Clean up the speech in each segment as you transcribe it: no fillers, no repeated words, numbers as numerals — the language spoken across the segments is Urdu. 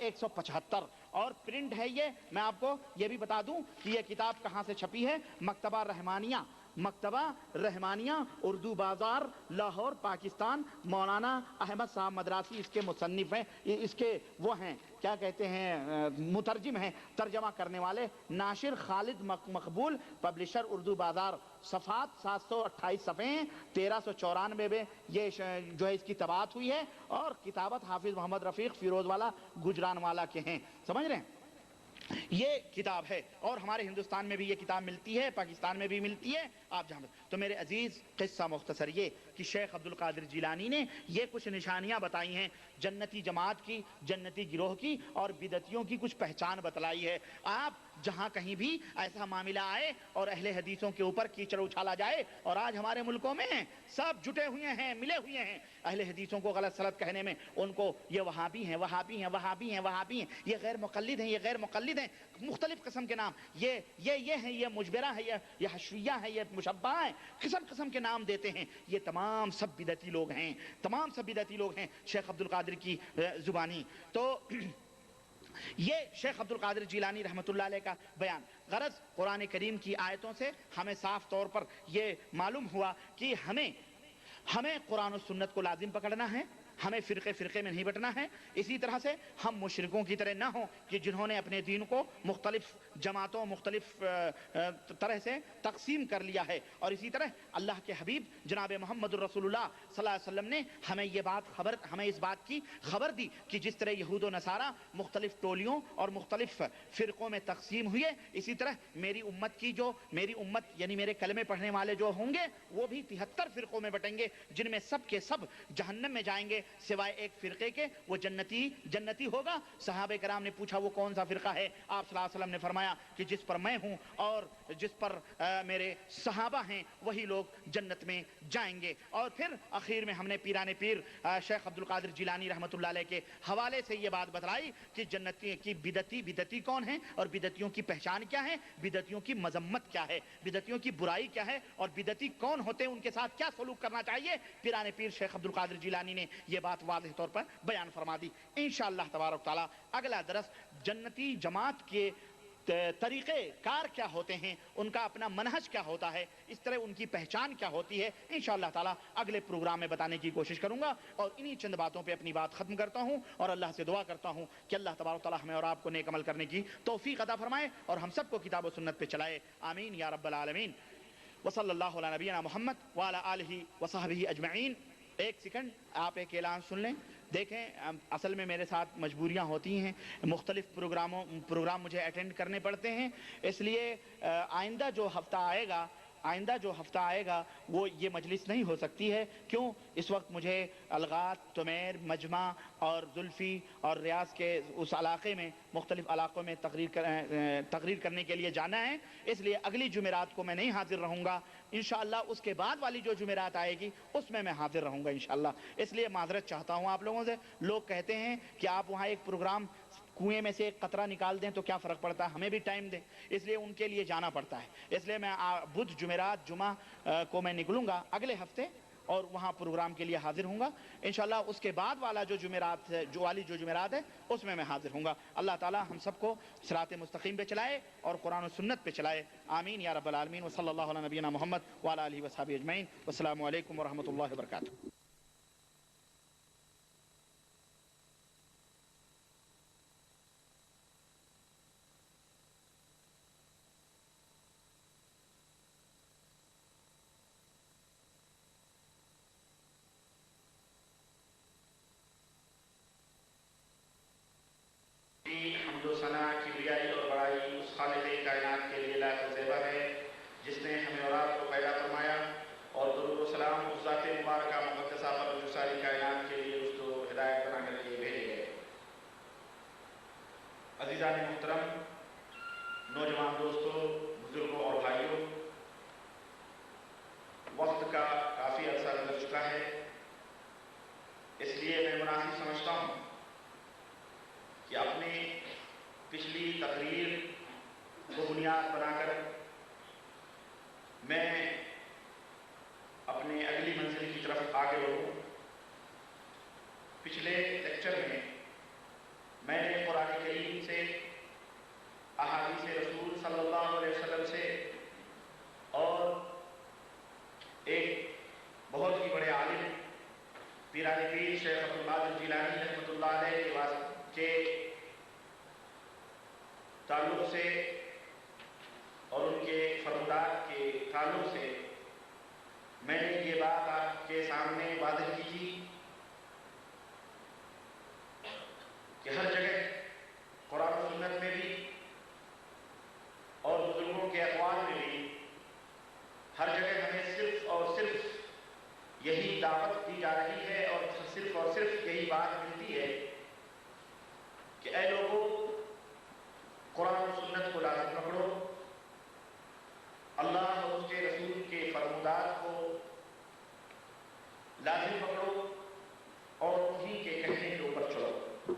175 اور پرنٹ ہے یہ. میں آپ کو یہ بھی بتا دوں کہ یہ کتاب کہاں سے چھپی ہے. مکتبہ رحمانیہ اردو بازار لاہور پاکستان. مولانا احمد صاحب مدراسی اس کے مصنف ہیں, اس کے وہ ہیں کیا کہتے ہیں مترجم ہیں, ترجمہ کرنے والے. ناشر خالد مقبول, پبلشر اردو بازار. صفحات 728 صفحے ہیں, 1394 میں یہ جو ہے اس کی طباعت ہوئی ہے, اور کتابت حافظ محمد رفیق فیروز والا گجران والا کے ہیں. سمجھ رہے ہیں یہ کتاب ہے, اور ہمارے ہندوستان میں بھی یہ کتاب ملتی ہے, پاکستان میں بھی ملتی ہے. آپ جہاں تو میرے عزیز قصہ مختصر یہ کہ شیخ عبد القادر جیلانی نے یہ کچھ نشانیاں بتائی ہیں جنتی جماعت کی, جنتی گروہ کی, اور بدعتیوں کی کچھ پہچان بتلائی ہے. آپ جہاں کہیں بھی ایسا معاملہ آئے اور اہل حدیثوں کے اوپر کیچڑ اچھالا جائے, اور آج ہمارے ملکوں میں سب جٹے ہوئے ہیں, ملے ہوئے ہیں اہل حدیثوں کو غلط سلط کہنے میں. ان کو یہ وہابی ہیں, وہابی ہیں, وہابی ہیں, وہابی ہیں, یہ غیر مقلد ہیں, یہ غیر مقلد ہیں, مختلف قسم کے نام, یہ ہیں, یہ مجبرہ ہے, یہ حشویہ ہے, یہ مشبہ ہیں, قسم قسم کے نام دیتے ہیں. یہ تمام سب بدعتی لوگ ہیں, تمام سب بدعتی لوگ ہیں شیخ عبد القادر کی زبانی. تو یہ شیخ عبد القادر جیلانی رحمۃ اللہ علیہ کا بیان. غرض قرآن کریم کی آیتوں سے ہمیں صاف طور پر یہ معلوم ہوا کہ ہمیں قرآن و سنت کو لازم پکڑنا ہے, ہمیں فرقے میں نہیں بٹنا ہے. اسی طرح سے ہم مشرکوں کی طرح نہ ہوں کہ جنہوں نے اپنے دین کو مختلف جماعتوں, مختلف طرح سے تقسیم کر لیا ہے. اور اسی طرح اللہ کے حبیب جناب محمد الرسول اللہ صلی اللہ علیہ وسلم نے ہمیں اس بات کی خبر دی کہ جس طرح یہود و نصارہ مختلف ٹولیوں اور مختلف فرقوں میں تقسیم ہوئے, اسی طرح میری امت یعنی میرے کلمے پڑھنے والے جو ہوں گے وہ بھی 73 فرقوں میں بٹیں گے, جن میں سب کے سب جہنم میں جائیں گے سوائے ایک فرقے کے, وہ جنتی ہوگا. صحابہ کرام نے پوچھا وہ کون سا فرقہ ہے؟ آپ صلی اللہ علیہ وسلم نے فرمایا کہ جس پر میں ہوں اور جس پر میرے صحابہ ہیں وہی لوگ جنت میں جائیں گے. اور پھر اخیر میں ہم نے پیران پیر شیخ عبد القادر جیلانی رحمۃ اللہ علیہ کے حوالے سے یہ بات بتلائی کہ جنتی کی بدعتی کون ہیں, اور بدعتیوں کی پہچان کیا ہے, بدعتیوں کی مذمت کیا ہے, بدعتیوں کی برائی کیا ہے, اور بدعتی کون ہوتے ہیں, ان کے ساتھ کیا سلوک کرنا چاہیے. پیران پیر شیخ عبد القادر جیلانی نے یہ بات واضح طور پر بیان فرما دی. انشاءاللہ تبارک تعالی اگلا درس جنتی جماعت کے طریقے کار کیا ہوتے ہیں, ان کا اپنا منہج کیا ہوتا ہے, اس طرح ان کی پہچان کیا ہوتی ہے, انشاءاللہ تعالی اگلے پروگرام میں بتانے کی کوشش کروں گا. اور انہی چند باتوں پہ اپنی بات ختم کرتا ہوں, اور اللہ سے دعا کرتا ہوں کہ اللہ تبارک تعالی ہمیں اور آپ کو نیک عمل کرنے کی توفیق عطا فرمائے, اور ہم سب کو کتاب و سنت پہ چلائے. آمین یا رب العالمین. وصلی اللہ علی نبینا محمد وعلی آلہ وصحبہ اجمعین. ایک سیکنڈ آپ ایک اعلان سن لیں. دیکھیں اصل میں میرے ساتھ مجبوریاں ہوتی ہیں, مختلف پروگرام مجھے اٹینڈ کرنے پڑتے ہیں, اس لیے آئندہ جو ہفتہ آئے گا وہ یہ مجلس نہیں ہو سکتی ہے. کیوں؟ اس وقت مجھے الغات, تمیر, مجمع اور زلفی اور ریاض کے اس علاقے میں مختلف علاقوں میں تقریر کرنے کے لیے جانا ہے, اس لیے اگلی جمعرات کو میں نہیں حاضر رہوں گا. انشاءاللہ اس کے بعد والی جو جمعرات آئے گی اس میں حاضر رہوں گا انشاءاللہ. اس لیے معذرت چاہتا ہوں آپ لوگوں سے. لوگ کہتے ہیں کہ آپ وہاں ایک پروگرام کنویں میں سے ایک قطرہ نکال دیں تو کیا فرق پڑتا ہے, ہمیں بھی ٹائم دیں, اس لیے ان کے لیے جانا پڑتا ہے. اس لیے میں بدھ, جمعرات, جمعہ کو میں نکلوں گا اگلے ہفتے اور وہاں پروگرام کے لیے حاضر ہوں گا انشاءاللہ. اس کے بعد والا جو جمعرات ہے اس میں حاضر ہوں گا. اللہ تعالی ہم سب کو صراط مستقیم پہ چلائے اور قرآن و سنت پہ چلائے. آمین یا رب العالمین. وصلی اللہ علی نبینا محمد وعلی آلہ وصحبہ اجمعین. والسلام علیکم ورحمۃ اللہ وبرکاتہ. حمد و ثنا کبریائی اور بڑائی اس خالق کائنات کے لیے لائق و زیبا ہے جس نے ہمیں اور آپ کو پیدا فرمایا, اور درود و سلام اس ذات مبارکہ مقدسہ پر جو ساری کائنات کے لیے رشد و ہدایت بنا کر کے بھیجے گئے. عزیزان محترم, نوجوان دوستوں, بزرگوں اور بھائیوں, وقت کا کافی عرصہ گزر چکا ہے, اس لیے میں مناسب سمجھتا ہوں کہ اپنی پچھلی تقریر کو بنیاد بنا کر میں اپنے اگلی منزل کی طرف آگے بڑھوں. پچھلے لیکچر میں نے قرآن کے تعلق سے اور ان کے فرمودات کے تعلق سے میں نے یہ بات آپ کے سامنے واضح کی تھی کہ ہر جگہ قرآن و سنت میں بھی اور بزرگوں کے اقوال میں بھی ہر جگہ ہمیں صرف اور صرف یہی دعوت دی جا رہی ہے اور صرف یہی بات ملتی ہے کہ اے لوگوں، قرآن و سنت کو لازم پکڑو، اللہ اور اس کے رسول کے فرمودات کو لازم پکڑو اور انہی کے کہنے کے اوپر چلو۔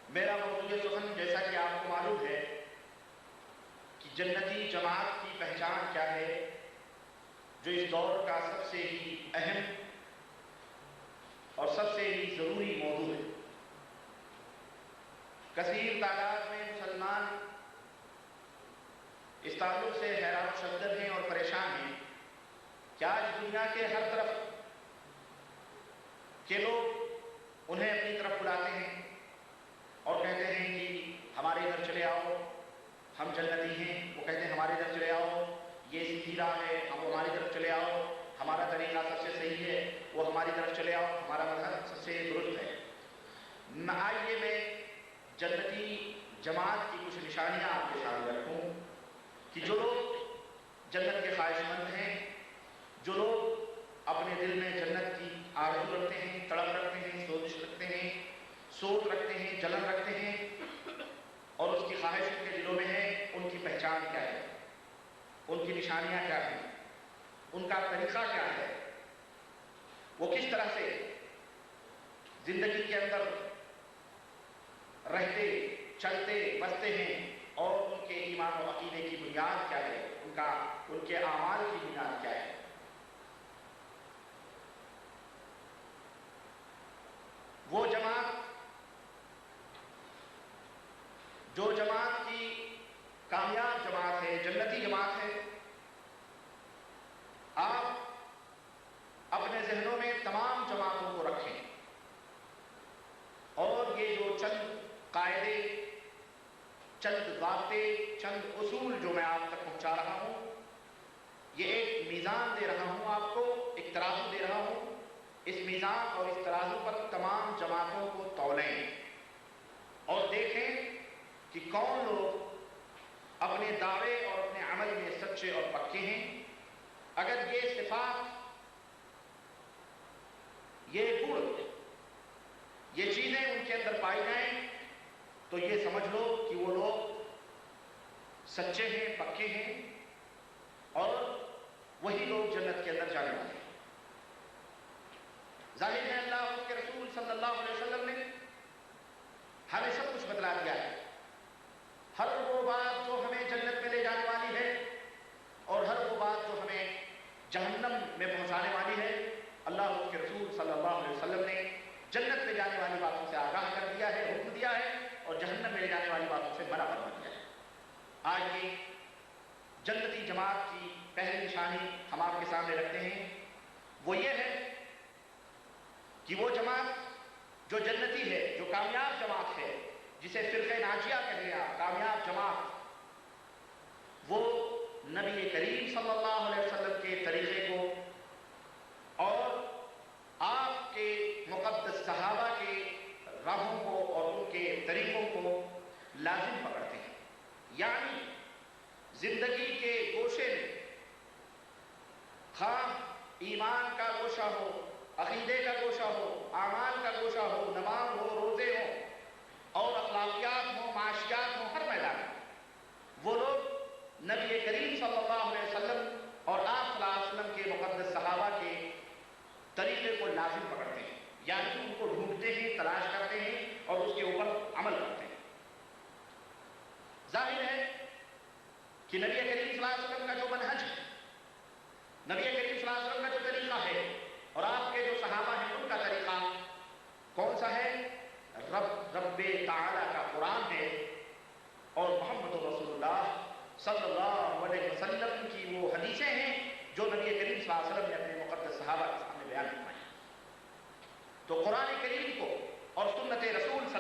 میرا موضوع سخن جیسا کہ آپ کو معلوم ہے کہ جنتی جماعت کی پہچان کیا ہے، جو اس دور کا سب سے ہی اہم اور سب سے ہی ضروری موضوع ہے۔ کثیر تعداد میں مسلمان اس تعلق سے حیران و شدت ہیں اور پریشان ہیں کہ آج دنیا کے ہر طرف کے لوگ انہیں اپنی طرف بلاتے ہیں اور کہتے ہیں کہ ہمارے ادھر چلے آؤ، ہم جنتی ہیں۔ وہ کہتے ہیں ہمارے ادھر چلے آؤ، یہ سیدھی راہ ہے، ہم ہماری طرف چلے آؤ، ہمارا طریقہ سب سے صحیح ہے، وہ ہماری طرف چلے آؤ، ہمارا مذہب سب سے درست ہے۔ آئیے میں جنتی جماعت کی کچھ نشانیاں آپ کے سامنے رکھوں کہ جو لوگ جنت کے خواہش مند ہیں، جو لوگ اپنے دل میں جنت کی آرزو رکھتے ہیں، تڑپ رکھتے ہیں، سوچ رکھتے ہیں، سوچ رکھتے ہیں، جلن رکھتے ہیں اور اس کی خواہش ان کے دلوں میں ہے، ان کی پہچان کیا ہے، ان کی نشانیاں کیا ہیں، ان کا طریقہ کیا ہے، وہ کس طرح سے زندگی کے اندر رہتے چلتے بستے ہیں اور ان کے ایمان و عقیدے کی بنیاد کیا ہے، ان کے اعمال کی بنیاد کیا ہے۔ وہ جماعت جو جماعت کی کامیاب جماعت ہے، جنتی جماعت ہے، آپ اپنے ذہنوں میں تمام جماعتوں کو رکھیں اور یہ جو چند قاعدے، چند ضابطے، چند اصول جو میں آپ تک پہنچا رہا ہوں، یہ ایک میزان دے رہا ہوں آپ کو، ایک ترازو دے رہا ہوں۔ اس میزان اور اس ترازو پر تمام جماعتوں کو تولیں اور دیکھیں کہ کون لوگ اپنے دعوے اور اپنے عمل میں سچے اور پکے ہیں۔ اگر یہ صفات، یہ گن، یہ چیزیں ان کے اندر پائی جائیں تو یہ سمجھ لو کہ وہ لوگ سچے ہیں، پکے ہیں اور وہی لوگ جنت کے اندر جانے والے ہیں۔ ظاہر ہے اللہ اور اس کے رسول صلی اللہ علیہ وسلم نے ہمیں سب کچھ بتلا دیا ہے، ہر وہ بات جو ہمیں جنت میں لے جانے والی ہے اور ہر وہ بات جو ہمیں جہنم میں پہنچانے والی ہے۔ اللہ اور اس کے رسول صلی اللہ علیہ وسلم نے جنت میں جانے والی باتوں سے آگاہ کر دیا ہے، حکم دیا ہے، اور جہنم میں لے جانے والی باتوں سے منع فرما دیا ہے۔ آج یہ جنتی جماعت کی پہلی نشانی ہم آپ کے سامنے رکھتے ہیں، وہ یہ ہے کہ وہ جماعت جو جنتی ہے، جو کامیاب جماعت ہے، جسے فرقہ ناجیہ کہہ لیا، کامیاب جماعت، وہ نبی کریم صلی اللہ علیہ وسلم کے طریقے کو اور آپ کے مقدس صحابہ کے راہوں کو اور ان کے طریقوں کو لازم پکڑتے ہیں۔ یعنی زندگی کے گوشے میں، خواہ ایمان کا گوشہ ہو، عقیدے کا گوشہ ہو، اعمال کا گوشہ ہو، نماز ہو، روزے ہو اور اخلاقیات ہو، معاشیات ہو، ہر میدان میں وہ لوگ نبی کریم صلی اللہ علیہ وسلم اور آپ صلی اللہ علیہ وسلم کے مقدس صحابہ کے طریقے کو لازم پکڑتے ہیں، یعنی ان کو ڈھونڈتے ہیں، تلاش کرتے ہیں اور اس کے اوپر عمل کرتے ہیں۔ ظاہر ہے کہ نبی کریم صلی اللہ علیہ وسلم کا جو منہج ہے، نبی کریم صلی اللہ علیہ وسلم کا جو طریقہ ہے اور آپ کے جو صحابہ ہیں ان کا طریقہ کون سا ہے؟ رب تعالیٰ کا قرآن ہے اور محمد رسول اللہ صلی اللہ علیہ وسلم کی وہ حدیثیں ہیں جو نبی کریم صلی اللہ علیہ وسلم نے اپنے مقدس صحابہ کے سامنے بیان فرمائی۔ تو قرآن کریم کو اور سنت رسول صلی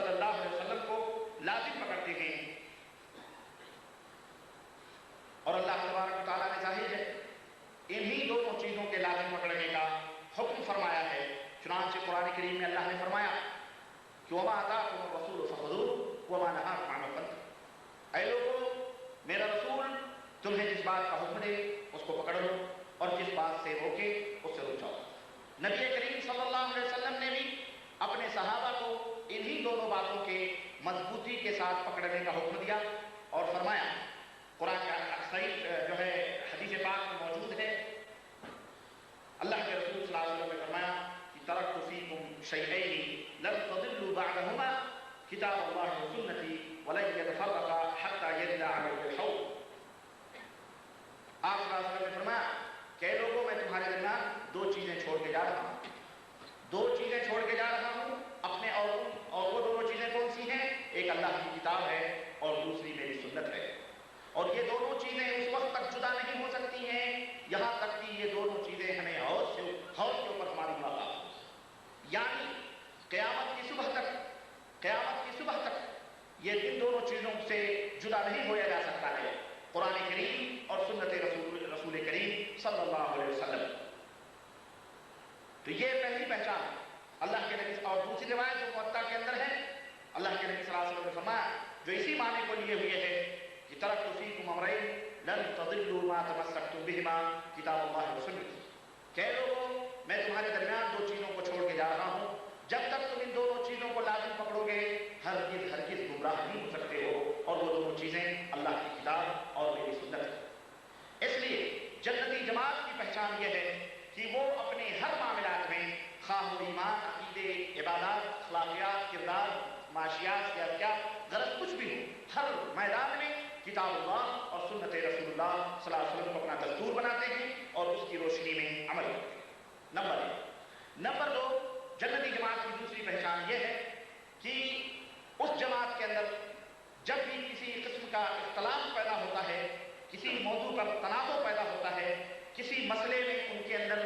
وما آتاکم الرسول فخذوہ وما نہاکم عنہ فانتہوا۔ اے لوگوں، میرا رسول تمہیں جس بات کا حکم دے اس کو پکڑ لو، اور جس بات سے روکے اس سے رک جاؤ۔ نبی کریم صلی اللہ علیہ وسلم نے بھی اپنے صحابہ کو انہی دونوں باتوں کے مضبوطی کے ساتھ پکڑنے کا حکم دیا اور فرمایا، قرآن کا صحیح جو ہے حدیث پاک میں موجود ہے، اللہ کے رسول صلی اللہ علیہ وسلم نے فرمایا کہ ترکت فیکم شیئین لن تضلوا بعدہما کتاب اللہ و سنتی ولن یتفرقا حتی یرد علیہ الحوض۔ آپ صلی اللہ علیہ وسلم نے فرمایا کہ لوگوں میں تمہارے درمیان دو چیزیں چھوڑ کے جا رہا ہوں، دو چیزیں چھوڑ کے جا رہا ہوں اپنے، اور وہ دونوں چیزیں کون سی ہیں؟ ایک اللہ کی کتاب ہے اور دوسری میری سنت ہے، اور یہ دونوں چیزیں اس وقت تک جدا نہیں ہو سکتی ہیں یہاں تک کہ یہ دونوں چیزیں ہمیں حوض کے اوپر ہماری ملاقات ہو، یعنی قیامت کی صبح تک یہ ان دونوں چیزوں سے جدا نہیں ہویا جا سکتا ہے، قرآن کریم اور سنت رسول کریم صلی اللہ علیہ وسلم۔ تو یہ پہلی پہچان ہے اللہ کے نبی، اور دوسری روایت جو موطا کے اندر ہے، اللہ کے نبی صلی اللہ علیہ وسلم نے فرمایا جو اسی معنی کو لیے ہوئے ہے کہ ترکت فیکم امرین لن تضلوا ما تمسکتم بہما کتاب اللہ و سنتی، کہ لوگوں میں تمہارے درمیان دو چیزوں کو چھوڑ کے جا رہا ہوں، جب تک تم ان دونوں چیزوں کو لازم پکڑو گے ہرگز گمراہ نہیں ہو سکتے ہو، اور وہ دونوں چیزیں اللہ کی کتاب اور میری سنت ہے۔ اس لیے جنتی جماعت کی پہچان یہ ہے کہ وہ اپنے ہر معاملات میں، خواہ و ایمان، عقیدے، عبادات، اخلاقیات، کردار، معاشیات، سیاست، غرض کچھ بھی ہو، ہر میدان میں کتاب اللہ اور سنت رسول اللہ صلی اللہ علیہ وسلم کو اپنا دستور بناتے ہیں اور اس کی روشنی میں عمل کرتے ہیں۔ نمبر ایک۔ نمبر دو، جنتی جماعت کی دوسری پہچان یہ ہے کہ اس جماعت کے اندر جب بھی کسی قسم کا اختلاف پیدا ہوتا ہے، کسی موضوع پر تنازع پیدا ہوتا ہے، کسی مسئلے میں ان کے اندر